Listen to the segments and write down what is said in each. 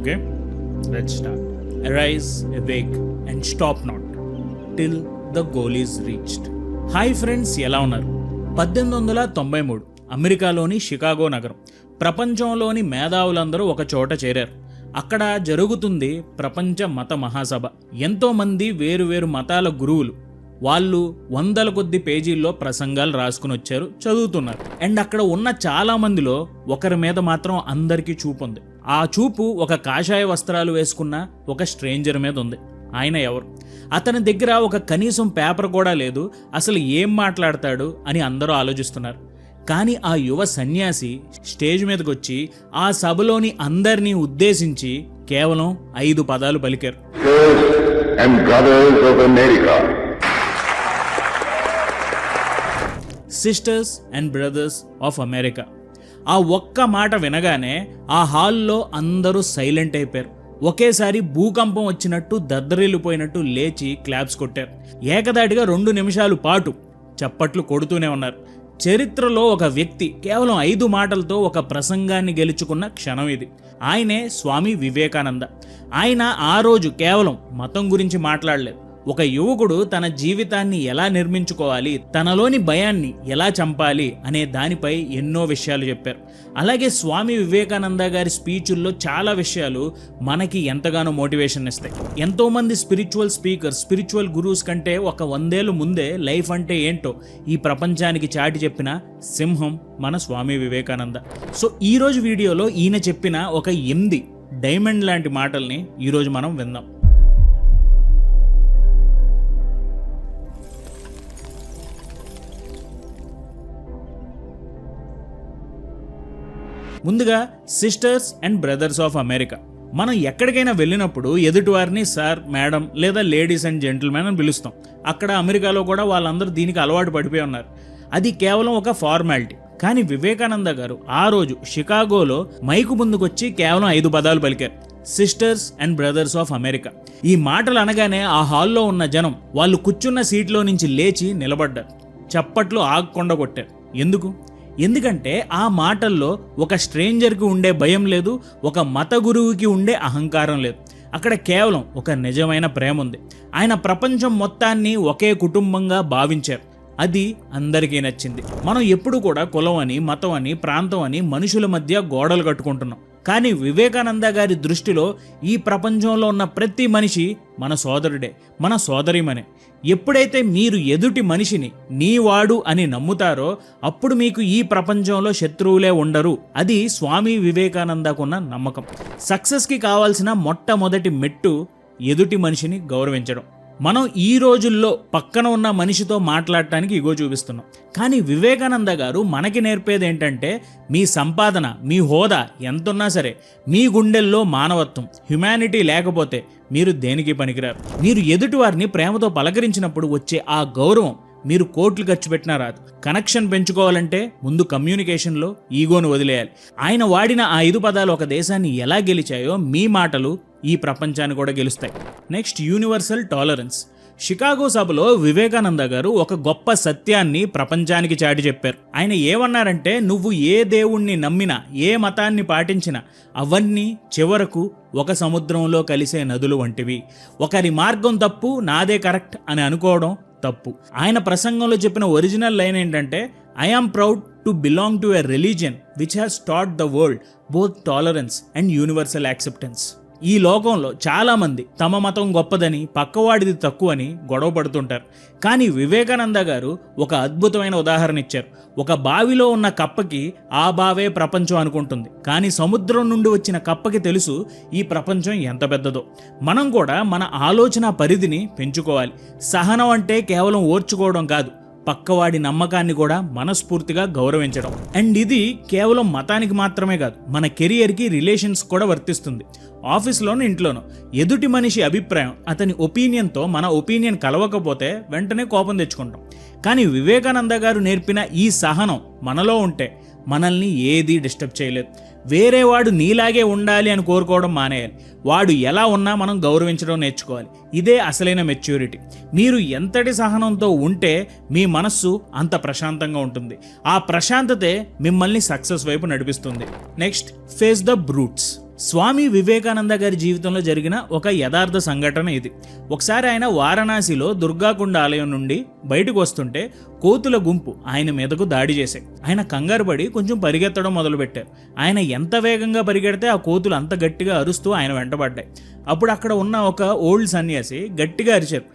Okay, let's start. Arise, awake and stop not till the goal is reached. Hi friends, ఎలా ఉన్నారు? 1893 అమెరికాలోని Chicago నగరం. ప్రపంచంలోని మేధావులందరూ ఒక చోట చేరారు. అక్కడ జరుగుతుంది ప్రపంచ మత మహాసభ. ఎంతోమంది వేరు మతాల గురువులు వాళ్ళు వందల కొద్ది పేజీల్లో ప్రసంగాలు రాసుకుని వచ్చారు, చదువుతున్నారు. అండ్ అక్కడ ఉన్న చాలా మందిలో ఒకరి మీద మాత్రం అందరికీ చూపు ఉంది. ఆ చూపు ఒక కాషాయ వస్త్రాలు వేసుకున్న ఒక స్ట్రేంజర్ మీద ఉంది. ఆయన ఎవరు? అతని దగ్గర ఒక కనీసం పేపర్ కూడా లేదు. అసలు ఏం మాట్లాడతాడు అని అందరూ ఆలోచిస్తున్నారు. కానీ ఆ యువ సన్యాసి స్టేజ్ మీదకి వచ్చి ఆ సభలోని అందరినీ ఉద్దేశించి కేవలం 5 పదాలు పలికారు. Sisters and brothers of America. ఆ ఒక్క మాట వినగానే ఆ హాల్లో అందరూ సైలెంట్ అయిపోయారు. ఒకేసారి భూకంపం వచ్చినట్టు దద్దరిల్లిపోయినట్టు లేచి క్లాప్స్ కొట్టారు. ఏకదాటిగా 2 నిమిషాల పాటు చప్పట్లు కొడుతూనే ఉన్నారు. చరిత్రలో ఒక వ్యక్తి కేవలం 5 మాటలతో ఒక ప్రసంగాన్ని గెలుచుకున్న క్షణం ఇది. ఆయనే స్వామి వివేకానంద. ఆయన ఆ రోజు కేవలం మతం గురించి మాట్లాడలేదు. ఒక యువకుడు తన జీవితాన్ని ఎలా నిర్మించుకోవాలి, తనలోని భయాన్ని ఎలా చంపాలి అనే దానిపై ఎన్నో విషయాలు చెప్పారు. అలాగే స్వామి వివేకానంద గారి స్పీచుల్లో చాలా విషయాలు మనకి ఎంతగానో మోటివేషన్ ఇస్తాయి. ఎంతోమంది స్పిరిచువల్ స్పీకర్స్, స్పిరిచువల్ గురూస్ కంటే ఒక 100 ఏళ్ళు ముందే లైఫ్ అంటే ఏంటో ఈ ప్రపంచానికి చాటి చెప్పిన సింహం మన స్వామి వివేకానంద. సో ఈరోజు వీడియోలో ఈయన చెప్పిన ఒక 8 డైమండ్ లాంటి మాటల్ని ఈరోజు మనం విందాం. ముందుగా sisters and brothers of America. మనం ఎక్కడికైనా వెళ్ళినప్పుడు ఎదుటివారిని సార్, మేడం లేదా లేడీస్ అండ్ జెంటిల్మెన్ అని పిలుస్తాం. అక్కడ అమెరికాలో కూడా వాళ్ళందరూ దీనికి అలవాటు పడిపోయి ఉన్నారు. అది కేవలం ఒక ఫార్మాలిటీ. కానీ వివేకానంద గారు ఆ రోజు షికాగోలో మైకు ముందుకొచ్చి కేవలం 5 పదాలు పలికారు. Sisters and brothers of America. ఈ మాటలు అనగానే ఆ హాల్లో ఉన్న జనం వాళ్ళు కూర్చున్న సీట్లో నుంచి లేచి నిలబడ్డారు. చప్పట్లు ఆగకుండా కొట్టారు. ఎందుకంటే ఆ మాటల్లో ఒక స్ట్రేంజర్కి ఉండే భయం లేదు, ఒక మత గురువుకి ఉండే అహంకారం లేదు. అక్కడ కేవలం ఒక నిజమైన ప్రేమ ఉంది. ఆయన ప్రపంచం మొత్తాన్ని ఒకే కుటుంబంగా భావించారు. అది అందరికీ నచ్చింది. మనం ఎప్పుడు కూడా కులం అని, మతం అని, ప్రాంతం అని మనుషుల మధ్య గోడలు కట్టుకుంటున్నాం. కానీ వివేకానంద గారి దృష్టిలో ఈ ప్రపంచంలో ఉన్న ప్రతి మనిషి మన సోదరుడే, మన సోదరిమనే. ఎప్పుడైతే మీరు ఎదుటి మనిషిని నీవాడు అని నమ్ముతారో అప్పుడు మీకు ఈ ప్రపంచంలో శత్రువులే ఉండరు. అది స్వామి వివేకానందకున్న నమ్మకం. సక్సెస్కి కావాల్సిన మొట్టమొదటి మెట్టు ఎదుటి మనిషిని గౌరవించడం. మనం ఈ రోజుల్లో పక్కన ఉన్న మనిషితో మాట్లాడటానికి ఇగో చూపిస్తున్నాం. కానీ వివేకానంద గారు మనకి నేర్పేది ఏంటంటే మీ సంపాదన, మీ హోదా ఎంతున్నా సరే మీ గుండెల్లో మానవత్వం, హ్యుమానిటీ లేకపోతే మీరు దేనికి పనికిరారు. మీరు ఎదుటివారిని ప్రేమతో పలకరించినప్పుడు వచ్చే ఆ గౌరవం మీరు కోట్లు ఖర్చు పెట్టినా రాదు. కనెక్షన్ పెంచుకోవాలంటే ముందు కమ్యూనికేషన్లో ఈగోను వదిలేయాలి. ఆయన వాడిన ఆ 5 పదాలు ఒక దేశాన్ని ఎలా గెలిచాయో మీ మాటలు ఈ ప్రపంచాన్ని కూడా గెలుస్తాయి. Next, universal tolerance. షికాగో సభలో వివేకానంద గారు ఒక గొప్ప సత్యాన్ని ప్రపంచానికి చాటి చెప్పారు. ఆయన ఏమన్నారంటే, నువ్వు ఏ దేవుణ్ణి నమ్మినా, ఏ మతాన్ని పాటించినా అవన్నీ చివరకు ఒక సముద్రంలో కలిసే నదులు వంటివి. ఒకరి మార్గం తప్పు, నాదే కరెక్ట్ అని అనుకోవడం తప్పు. ఆయన ప్రసంగంలో చెప్పిన ఒరిజినల్ లైన్ ఏంటంటే, I am proud to belong to a religion which has taught the world both tolerance and universal acceptance. ఈ లోకంలో చాలామంది తమ మతం గొప్పదని, పక్కవాడిది తక్కువని గొడవ పడుతుంటారు. కానీ వివేకానంద గారు ఒక అద్భుతమైన ఉదాహరణ ఇచ్చారు. ఒక బావిలో ఉన్న కప్పకి ఆ బావే ప్రపంచం అనుకుంటుంది. కానీ సముద్రం నుండి వచ్చిన కప్పకి తెలుసు ఈ ప్రపంచం ఎంత పెద్దదో. మనం కూడా మన ఆలోచన పరిధిని పెంచుకోవాలి. సహనం అంటే కేవలం ఓర్చుకోవడం కాదు, పక్కవాడి నమ్మకాన్ని కూడా మనస్ఫూర్తిగా గౌరవించడం. అండ్ ఇది కేవలం మతానికి మాత్రమే కాదు, మన కెరియర్కి, రిలేషన్స్ కూడా వర్తిస్తుంది. ఆఫీస్లోనూ, ఇంట్లోనూ ఎదుటి మనిషి అభిప్రాయం, అతని ఒపీనియన్తో మన ఒపీనియన్ కలవకపోతే వెంటనే కోపం తెచ్చుకుంటాం. కానీ వివేకానంద గారు నేర్పిన ఈ సహనం మనలో ఉంటే మనల్ని ఏదీ డిస్టర్బ్ చేయలేదు. వేరేవాడు నీలాగే ఉండాలి అని కోరుకోవడం మానేయాలి. వాడు ఎలా ఉన్నా మనం గౌరవించడం నేర్చుకోవాలి. ఇదే అసలైన మెచ్యూరిటీ. మీరు ఎంతటి సహనంతో ఉంటే మీ మనస్సు అంత ప్రశాంతంగా ఉంటుంది. ఆ ప్రశాంతతే మిమ్మల్ని సక్సెస్ వైపు నడిపిస్తుంది. Next, face the brutes. Swami Vivekananda గారి జీవితంలో జరిగిన ఒక యథార్థ సంఘటన ఇది. ఒకసారి ఆయన వారణాసిలో దుర్గాకుండ ఆలయం నుండి బయటకు వస్తుంటే కోతుల గుంపు ఆయన మీదకు దాడి చేశాయి. ఆయన కంగారు పడి కొంచెం పరిగెత్తడం మొదలుపెట్టారు. ఆయన ఎంత వేగంగా పరిగెడితే ఆ కోతులు అంత గట్టిగా అరుస్తూ ఆయన వెంటబడ్డాయి. అప్పుడు అక్కడ ఉన్న ఒక ఓల్డ్ సన్యాసి గట్టిగా అరిచారు,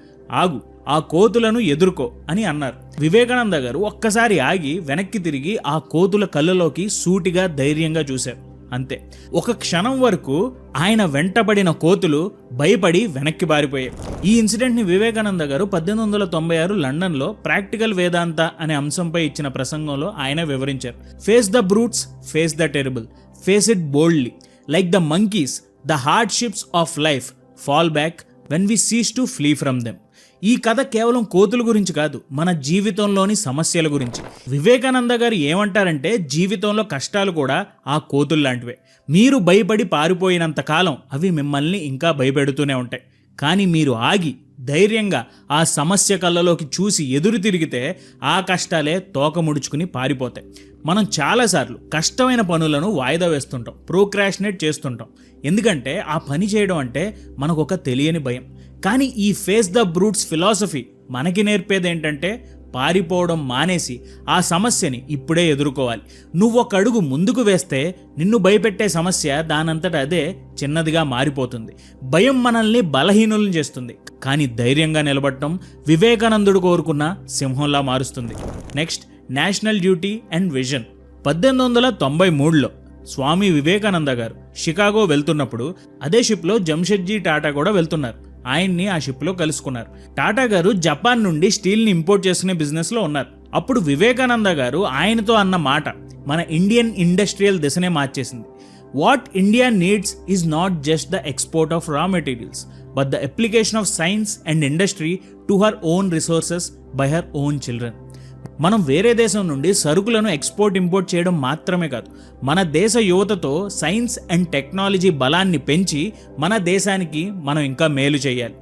ఆగు, ఆ కోతులను ఎదుర్కో అని అన్నారు. వివేకానంద గారు ఒక్కసారి ఆగి వెనక్కి తిరిగి ఆ కోతుల కళ్ళలోకి సూటిగా ధైర్యంగా చూశారు. అంతే, ఒక క్షణం వరకు ఆయన వెంటబడిన కోతులు భయపడి వెనక్కి పారిపోయాయి. ఈ ఇన్సిడెంట్ని వివేకానంద గారు 1896 లండన్లో ప్రాక్టికల్ వేదాంత అనే అంశంపై ఇచ్చిన ప్రసంగంలో ఆయన వివరించారు. Face the brutes, face the terrible, face it boldly, like the monkeys the hardships of life fall back when we cease to flee from them. ఈ కథ కేవలం కోతుల గురించి కాదు, మన జీవితంలోని సమస్యల గురించి. వివేకానంద గారు ఏమంటారంటే, జీవితంలో కష్టాలు కూడా ఆ కోతులు లాంటివే. మీరు భయపడి పారిపోయినంత కాలం అవి మిమ్మల్ని ఇంకా భయపెడుతూనే ఉంటాయి. కానీ మీరు ఆగి ధైర్యంగా ఆ సమస్య కళ్ళలోకి చూసి ఎదురు తిరిగితే ఆ కష్టాలే తోక ముడుచుకుని పారిపోతాయి. మనం చాలాసార్లు కష్టమైన పనులను వాయిదా వేస్తుంటాం, ప్రోక్రాస్టినేట్ చేస్తుంటాం. ఎందుకంటే ఆ పని చేయడం అంటే మనకు ఒక తెలియని భయం. కానీ ఈ ఫేస్ ద బ్రూట్స్ ఫిలాసఫీ మనకి నేర్పేది ఏంటంటే, పారిపోవడం మానేసి ఆ సమస్యని ఇప్పుడే ఎదుర్కోవాలి. నువ్వు ఒక అడుగు ముందుకు వేస్తే నిన్ను భయపెట్టే సమస్య దానంతట అదే చిన్నదిగా మారిపోతుంది. భయం మనల్ని బలహీనులను చేస్తుంది, కానీ ధైర్యంగా నిలబడటం వివేకానందుడు కోరుకున్న సింహంలా మారుస్తుంది. Next, national duty and vision. 1893లో స్వామి వివేకానంద గారు షికాగో వెళ్తున్నప్పుడు అదే షిప్లో జంషెడ్జీ టాటా కూడా వెళ్తున్నారు. ఆయన్ని ఆ షిప్లో కలుసుకున్నారు. టాటా గారు జపాన్ నుండి స్టీల్ని ఇంపోర్ట్ చేసుకునే బిజినెస్లో ఉన్నారు. అప్పుడు వివేకానంద గారు ఆయనతో అన్న మాట మన ఇండియన్ ఇండస్ట్రియల్ దిశనే మార్చేసింది. What India needs is not just the export of రా materials but the application of science and industry to her own resources by her own children. మనం వేరే దేశం నుండి సరుకులను ఎక్స్పోర్ట్ ఇంపోర్ట్ చేయడం మాత్రమే కాదు, మన దేశ యువతతో సైన్స్ అండ్ టెక్నాలజీ బలాన్ని పెంచి మన దేశానికి మనం ఇంకా మేలు చేయాలి.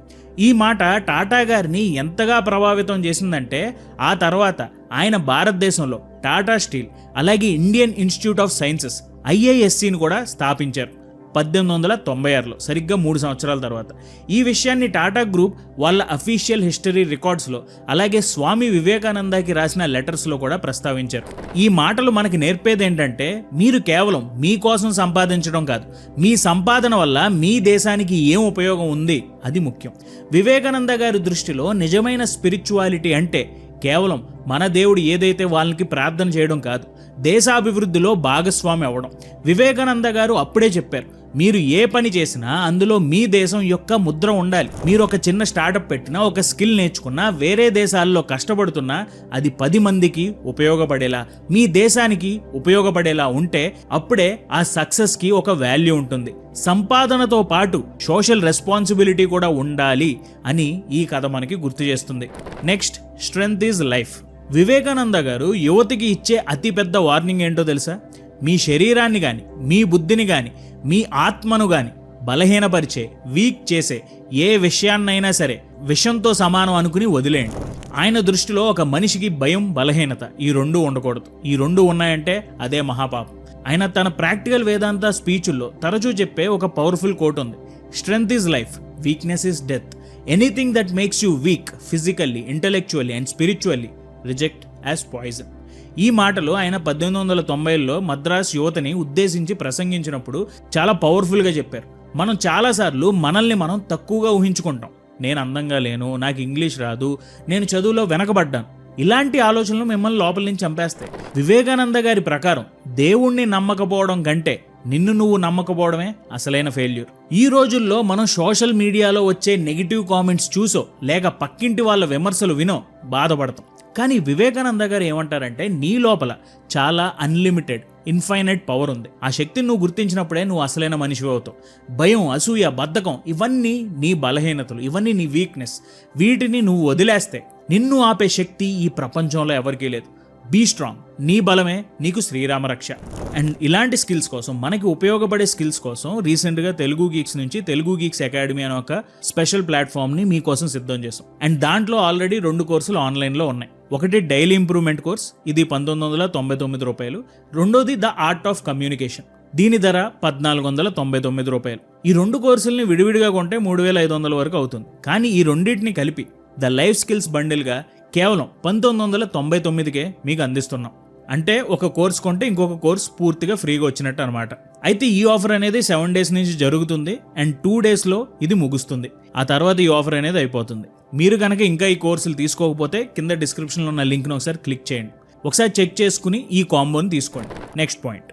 ఈ మాట టాటా గారిని ఎంతగా ప్రభావితం చేసిందంటే, ఆ తర్వాత ఆయన భారతదేశంలో టాటా స్టీల్ అలాగే ఇండియన్ ఇన్స్టిట్యూట్ ఆఫ్ సైన్సెస్ IISCని కూడా స్థాపించారు 1896లో, సరిగ్గా 3 సంవత్సరాల తర్వాత. ఈ విషయాన్ని టాటా గ్రూప్ వాళ్ళ అఫీషియల్ హిస్టరీ రికార్డ్స్లో అలాగే స్వామి వివేకానందకి రాసిన లెటర్స్లో కూడా ప్రస్తావించారు. ఈ మాటలు మనకి నేర్పేది ఏంటంటే, మీరు కేవలం మీకోసం సంపాదించడం కాదు, మీ సంపాదన వల్ల మీ దేశానికి ఏం ఉపయోగం ఉంది అది ముఖ్యం. వివేకానంద గారి దృష్టిలో నిజమైన స్పిరిచువాలిటీ అంటే కేవలం మన దేవుడు ఏదైతే వాళ్ళకి ప్రార్థన చేయడం కాదు, దేశాభివృద్ధిలో భాగస్వామి అవ్వడం. వివేకానంద గారు అప్పుడే చెప్పారు, మీరు ఏ పని చేసినా అందులో మీ దేశం యొక్క ముద్ర ఉండాలి. మీరు ఒక చిన్న స్టార్టప్ పెట్టినా, ఒక స్కిల్ నేర్చుకున్నా, వేరే దేశాల్లో కష్టపడుతున్నా అది 10 మందికి ఉపయోగపడేలా, మీ దేశానికి ఉపయోగపడేలా ఉంటే అప్పుడే ఆ సక్సెస్కి ఒక వాల్యూ ఉంటుంది. సంపాదనతో పాటు సోషల్ రెస్పాన్సిబిలిటీ కూడా ఉండాలి అని ఈ కథ మనకి గుర్తు చేస్తుంది. Next, strength is life. Vivekananda గారు యువతికి ఇచ్చే అతిపెద్ద వార్నింగ్ ఏంటో తెలుసా? మీ శరీరాన్ని కానీ, మీ బుద్ధిని కానీ, మీ ఆత్మను కానీ బలహీనపరిచే, వీక్ చేసే ఏ విషయాన్నైనా సరే విషంతో సమానం అనుకుని వదిలేయండి. ఆయన దృష్టిలో ఒక మనిషికి భయం, బలహీనత ఈ 2 ఉండకూడదు. ఈ 2 ఉన్నాయంటే అదే మహాపాపం. ఆయన తన ప్రాక్టికల్ వేదాంత స్పీచుల్లో తరచూ చెప్పే ఒక పవర్ఫుల్ కోట్ ఉంది, strength is life, weakness is death. Anything that makes you week physically, intellectually and spiritually reject as poison. ఈ మాటలు ఆయన 1890లో మద్రాస్ యువతని ఉద్దేశించి ప్రసంగించినప్పుడు చాలా పవర్ఫుల్గా చెప్పారు. మనం చాలాసార్లు మనల్ని మనం తక్కువగా ఊహించుకుంటాం. నేను అందంగా లేను, నాకు ఇంగ్లీష్ రాదు, నేను చదువులో వెనకబడ్డాను. ఇలాంటి ఆలోచనలు మిమ్మల్ని లోపల నుంచి చంపేస్తాయి. వివేకానంద గారి ప్రకారం దేవుణ్ణి నమ్మకపోవడం కంటే నిన్ను నువ్వు నమ్మకపోవడమే అసలైన ఫెయిల్యూర్. ఈ రోజుల్లో మనం సోషల్ మీడియాలో వచ్చే నెగిటివ్ కామెంట్స్ చూసో లేక పక్కింటి వాళ్ళ విమర్శలు వినో బాధపడతాం. కానీ వివేకానంద గారు ఏమంటారంటే, నీ లోపల చాలా అన్లిమిటెడ్, ఇన్ఫైనైట్ పవర్ ఉంది. ఆ శక్తిని నువ్వు గుర్తించినప్పుడే నువ్వు అసలైన మనిషి అవుతావు. భయం, అసూయ, బద్ధకం ఇవన్నీ నీ బలహీనతలు, ఇవన్నీ నీ వీక్నెస్. వీటిని నువ్వు వదిలేస్తే నిన్ను ఆపే శక్తి ఈ ప్రపంచంలో ఎవరికీ లేదు. Be strong. నీ బలమే నీకు శ్రీరామ రక్ష. అండ్ ఇలాంటి స్కిల్స్ కోసం, మనకి ఉపయోగపడే స్కిల్స్ కోసం రీసెంట్గా తెలుగు గీక్స్ నుంచి తెలుగు గీక్స్ అకాడమీ అనే ఒక స్పెషల్ ప్లాట్ఫామ్ని మీకోసం సిద్ధం చేసాం. అండ్ దాంట్లో ఆల్రెడీ 2 కోర్సులు ఆన్లైన్లో ఉన్నాయి. ఒకటి డైలీ ఇంప్రూవ్మెంట్ కోర్స్, ఇది 1999 రూపాయలు. రెండోది ద ఆర్ట్ ఆఫ్ కమ్యూనికేషన్. దీని ధర 1499 రూపాయలు. ఈ 2 కోర్సుల్ని విడివిడిగా కొంటే 3500 వరకు అవుతుంది. కానీ ఈ రెండింటిని కలిపి ద లైఫ్ స్కిల్స్ బండిల్గా కేవలం 1999కే మీకు అందిస్తున్నాం. అంటే ఒక కోర్స్ కొంటే ఇంకొక కోర్స్ పూర్తిగా ఫ్రీగా వచ్చినట్టు అనమాట. అయితే ఈ ఆఫర్ అనేది 7 days నుంచి జరుగుతుంది అండ్ 2 daysలో ఇది ముగుస్తుంది. ఆ తర్వాత ఈ ఆఫర్ అనేది అయిపోతుంది. మీరు కనుక ఇంకా ఈ కోర్సులు తీసుకోకపోతే కింద డిస్క్రిప్షన్లో ఉన్న లింక్ను ఒకసారి క్లిక్ చేయండి. ఒకసారి చెక్ చేసుకుని ఈ కాంబోని తీసుకోండి. Next point,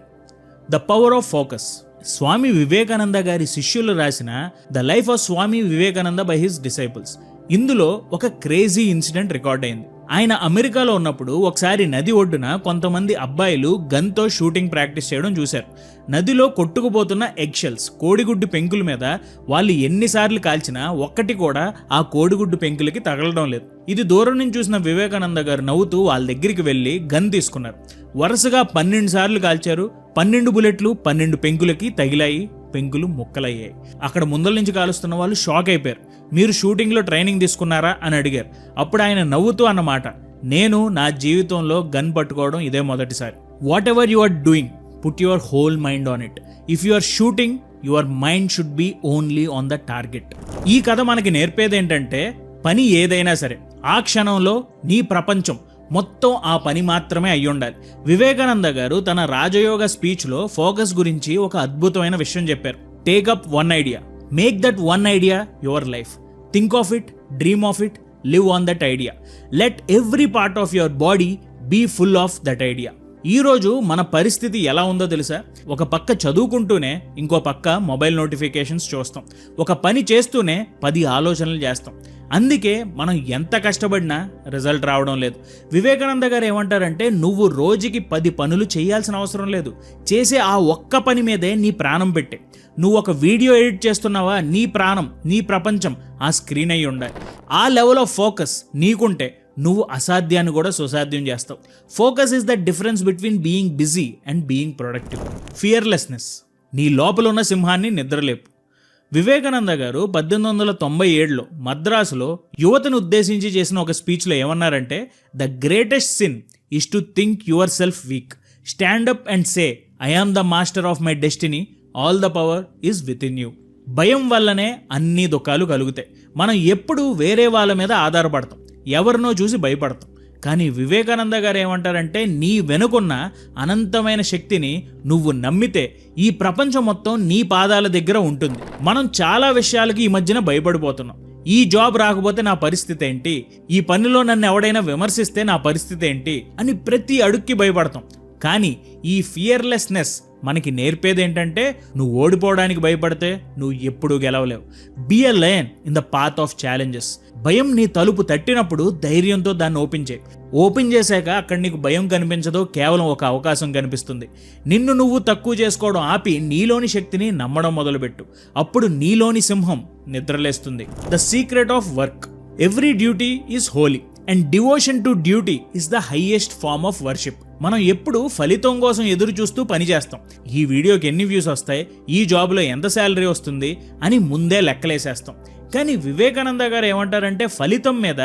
the power of focus. Swami Vivekananda గారి శిష్యులు రాసిన the life of Swami Vivekananda by his disciples. ఇందులో ఒక క్రేజీ ఇన్సిడెంట్ రికార్డ్ అయింది. ఆయన అమెరికాలో ఉన్నప్పుడు ఒకసారి నది ఒడ్డున కొంతమంది అబ్బాయిలు గన్తో షూటింగ్ ప్రాక్టీస్ చేయడం చూశారు. నదిలో కొట్టుకుపోతున్న ఎగ్షెల్స్, కోడిగుడ్డు పెంకుల మీద వాళ్ళు ఎన్నిసార్లు కాల్చినా ఒక్కటి కూడా ఆ కోడిగుడ్డు పెంకులకి తగలడం లేదు. ఇది దూరం నుంచి చూసిన వివేకానంద గారు నవ్వుతూ వాళ్ళ దగ్గరికి వెళ్ళి గన్ తీసుకున్నారు. వరుసగా 12 సార్లు కాల్చారు. 12 బుల్లెట్లు 12 పెంకులకి తగిలాయి. పెంకులు ముక్కలయ్యాయి. అక్కడ ముందల నుంచి కాలుస్తున్న వాళ్ళు షాక్ అయిపోయారు. మీరు షూటింగ్లో ట్రైనింగ్ తీసుకున్నారా అని అడిగారు. అప్పుడు ఆయన నవ్వుతూ అన్నమాట, నేను నా జీవితంలో గన్ పట్టుకోవడం ఇదే మొదటిసారి. Whatever you are doing, put your whole mind on it. If you are shooting, your mind should be only on the target. ఈ కథ మనకి నేర్పేది ఏంటంటే, పని ఏదైనా సరే ఆ క్షణంలో నీ ప్రపంచం మొత్తం ఆ పని మాత్రమే అయ్యుండాలి. వివేకానంద గారు తన రాజయోగ స్పీచ్లో ఫోకస్ గురించి ఒక అద్భుతమైన విషయం చెప్పారు. Take up one idea, make that one idea your life. Think of it, dream of it, live on that idea. Let every part of your body be full of that idea. ఈరోజు మన పరిస్థితి ఎలా ఉందో తెలుసా? ఒక పక్క చదువుకుంటూనే ఇంకో పక్క మొబైల్ నోటిఫికేషన్స్ చూస్తాం. ఒక పని చేస్తూనే 10 ఆలోచనలు చేస్తాం. అందుకే మనం ఎంత కష్టపడినా రిజల్ట్ రావడం లేదు. వివేకానంద గారు ఏమంటారంటే, నువ్వు రోజుకి 10 పనులు చేయాల్సిన అవసరం లేదు. చేసే ఆ ఒక్క పని మీదే నీ ప్రాణం పెట్టే. నువ్వు ఒక వీడియో ఎడిట్ చేస్తున్నావా, నీ ప్రాణం, నీ ప్రపంచం ఆ స్క్రీన్ అయి ఉండాలి. ఆ లెవెల్ ఆఫ్ ఫోకస్ నీకుంటే నువ్వు అసాధ్యాన్ని కూడా సుసాధ్యం చేస్తావు. Focus is the difference between being busy and being productive. Fearlessness. నీ లోపల ఉన్న సింహాన్ని నిద్రలేపు. వివేకానంద గారు 1897లో మద్రాసులో యువతను ఉద్దేశించి చేసిన ఒక స్పీచ్లో ఏమన్నారంటే, the greatest sin is to think yourself weak. Stand up and say, I am the master of my destiny, all the power is within you. భయం వల్లనే అన్ని దుఃఖాలు కలుగుతాయి. మనం ఎప్పుడూ వేరే వాళ్ళ మీద ఆధారపడతాం, ఎవరినో చూసి భయపడతాం. కానీ వివేకానంద గారు ఏమంటారంటే, నీ వెనుకున్న అనంతమైన శక్తిని నువ్వు నమ్మితే ఈ ప్రపంచం మొత్తం నీ పాదాల దగ్గర ఉంటుంది. మనం చాలా విషయాలకి ఈ మధ్యన భయపడిపోతున్నాం. ఈ జాబ్ రాకపోతే నా పరిస్థితి ఏంటి, ఈ పనిలో నన్ను ఎవడైనా విమర్శిస్తే నా పరిస్థితి ఏంటి అని ప్రతి అడుక్కి భయపడతాం. కానీ ఈ ఫియర్లెస్నెస్ మనకి నేర్పేది ఏంటంటే, నువ్వు ఓడిపోవడానికి భయపడితే నువ్వు ఎప్పుడూ గెలవలేవు. Be a lion in the path of challenges. భయం నీ తలుపు తట్టినప్పుడు ధైర్యంతో దాన్ని ఓపెన్ చేశాక అక్కడ నీకు భయం కనిపించదు, కేవలం ఒక అవకాశం కనిపిస్తుంది. నిన్ను నువ్వు తక్కువ చేసుకోవడం ఆపి నీలోని శక్తిని నమ్మడం మొదలుపెట్టు. అప్పుడు నీలోని సింహం నిద్రలేస్తుంది. The secret of work. Every duty is holy and devotion to duty is the highest form of worship. మనం ఎప్పుడు ఫలితం కోసం ఎదురు చూస్తూ పని చేస్తాం. ఈ వీడియోకి ఎన్ని వ్యూస్ వస్తాయి, ఈ జాబ్లో ఎంత శాలరీ వస్తుంది అని ముందే లెక్కలేసేస్తాం. కానీ వివేకానంద గారు ఏమంటారంటే, ఫలితం మీద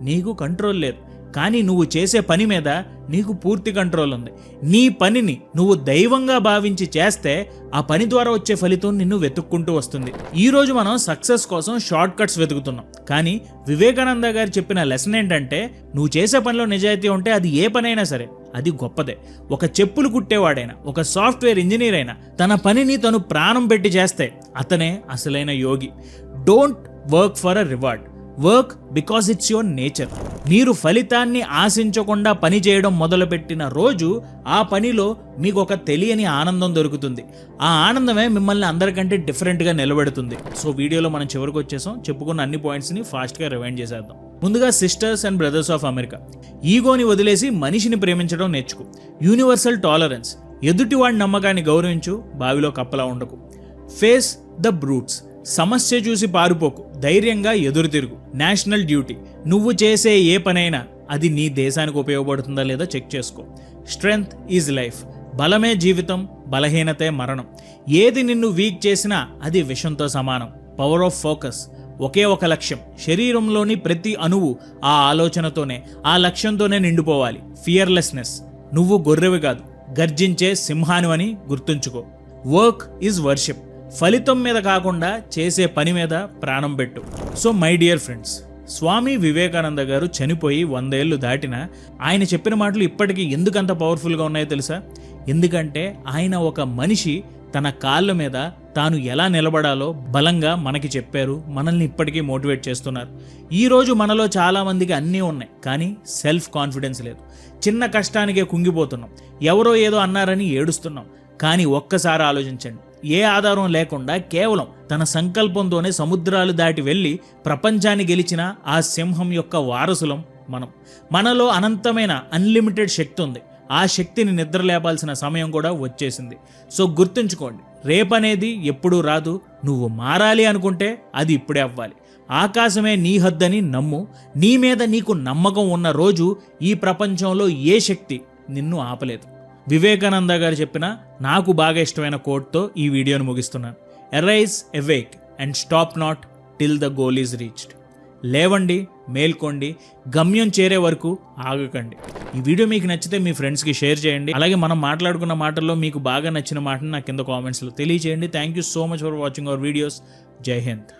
నీకు కంట్రోల్ లేదు, కానీ నువ్వు చేసే పని మీద నీకు పూర్తి కంట్రోల్ ఉంది. నీ పనిని నువ్వు దైవంగా భావించి చేస్తే ఆ పని ద్వారా వచ్చే ఫలితం నిన్ను వెతుక్కుంటూ వస్తుంది. ఈరోజు మనం సక్సెస్ కోసం షార్ట్ కట్స్ వెతుకుతున్నాం. కానీ వివేకానంద గారు చెప్పిన లెసన్ ఏంటంటే, నువ్వు చేసే పనిలో నిజాయితీ ఉంటే అది ఏ పనైనా సరే అది గొప్పదే. ఒక చెప్పులు కుట్టేవాడైనా, ఒక సాఫ్ట్వేర్ ఇంజనీర్ అయినా తన పనిని తను ప్రాణం పెట్టి చేస్తే అతనే అసలైన యోగి. Don't work for a reward, work because it's your nature. మీరు ఫలితాన్ని ఆశించకుండా పని చేయడం మొదలుపెట్టిన రోజు ఆ పనిలో మీకు ఒక తెలియని ఆనందం దొరుకుతుంది. ఆ ఆనందమే మిమ్మల్ని అందరికంటే డిఫరెంట్గా నిలబెడుతుంది. సో వీడియోలో మనం చివరికి వచ్చేసాం. చెప్పుకున్న అన్ని పాయింట్స్ని ఫాస్ట్గా రివైండ్ చేసేద్దాం. ముందుగా sisters and brothers of America. ఈగోని వదిలేసి మనిషిని ప్రేమించడం నేర్చుకో. Universal tolerance. ఎదుటివాడి నమ్మకాన్ని గౌరవించు, బావిలో కప్పలా ఉండకు. Face the brutes. సమస్య చూసి పారిపోకు, ధైర్యంగా ఎదురు తిరుగు. National duty. నువ్వు చేసే ఏ పనైనా అది నీ దేశానికి ఉపయోగపడుతుందా లేదా చెక్ చేసుకో. Strength is life. బలమే జీవితం, బలహీనతే మరణం. ఏది నిన్ను వీక్ చేసినా అది విషంతో సమానం. Power of focus. ఒకే ఒక లక్ష్యం. శరీరంలోని ప్రతి అణువు ఆ ఆలోచనతోనే, ఆ లక్ష్యంతోనే నిండిపోవాలి. ఫియర్లెస్నెస్. నువ్వు గొర్రెవి కాదు, గర్జించే సింహాను అని గుర్తుంచుకో. Work is worship. ఫలితం మీద కాకుండా చేసే పని మీద ప్రాణం పెట్టు. సో మై డియర్ ఫ్రెండ్స్, స్వామి వివేకానంద గారు చనిపోయి 100 ఏళ్ళు దాటినా ఆయన చెప్పిన మాటలు ఇప్పటికీ ఎందుకంత పవర్ఫుల్గా ఉన్నాయో తెలుసా? ఎందుకంటే ఆయన ఒక మనిషి తన కాళ్ళ మీద తాను ఎలా నిలబడాలో బలంగా మనకి చెప్పారు, మనల్ని ఇప్పటికీ మోటివేట్ చేస్తున్నారు. ఈరోజు మనలో చాలామందికి అన్నీ ఉన్నాయి, కానీ సెల్ఫ్ కాన్ఫిడెన్స్ లేదు. చిన్న కష్టానికే కుంగిపోతున్నాం, ఎవరో ఏదో అన్నారని ఏడుస్తున్నాం. కానీ ఒక్కసారి ఆలోచించండి, ఏ ఆధారం లేకుండా కేవలం తన సంకల్పంతోనే సముద్రాలు దాటి వెళ్ళి ప్రపంచాన్ని గెలిచిన ఆ సింహం యొక్క వారసులం మనం. మనలో అనంతమైన అన్లిమిటెడ్ శక్తి ఉంది. ఆ శక్తిని నిద్రలేపాల్సిన సమయం కూడా వచ్చేసింది. సో గుర్తుంచుకోండి, రేపనేది ఎప్పుడూ రాదు. నువ్వు మారాలి అనుకుంటే అది ఇప్పుడే అవ్వాలి. ఆకాశమే నీ హద్దని నమ్ము. నీ మీద నీకు నమ్మకం ఉన్న రోజు ఈ ప్రపంచంలో ఏ శక్తి నిన్ను ఆపలేదు. వివేకానంద గారు చెప్పిన నాకు బాగా ఇష్టమైన కోట్తో ఈ వీడియోను ముగిస్తున్నాను. Arise, awake and stop not till the goal is reached. లేవండి, మేల్కోండి, గమ్యం చేరే వరకు ఆగకండి. ఈ వీడియో మీకు నచ్చితే మీ ఫ్రెండ్స్కి షేర్ చేయండి. అలాగే మనం మాట్లాడుకున్న మాటల్లో మీకు బాగా నచ్చిన మాటను నా కింద కామెంట్స్లో తెలియజేయండి. Thank you so much for watching our videos. జై హింద్.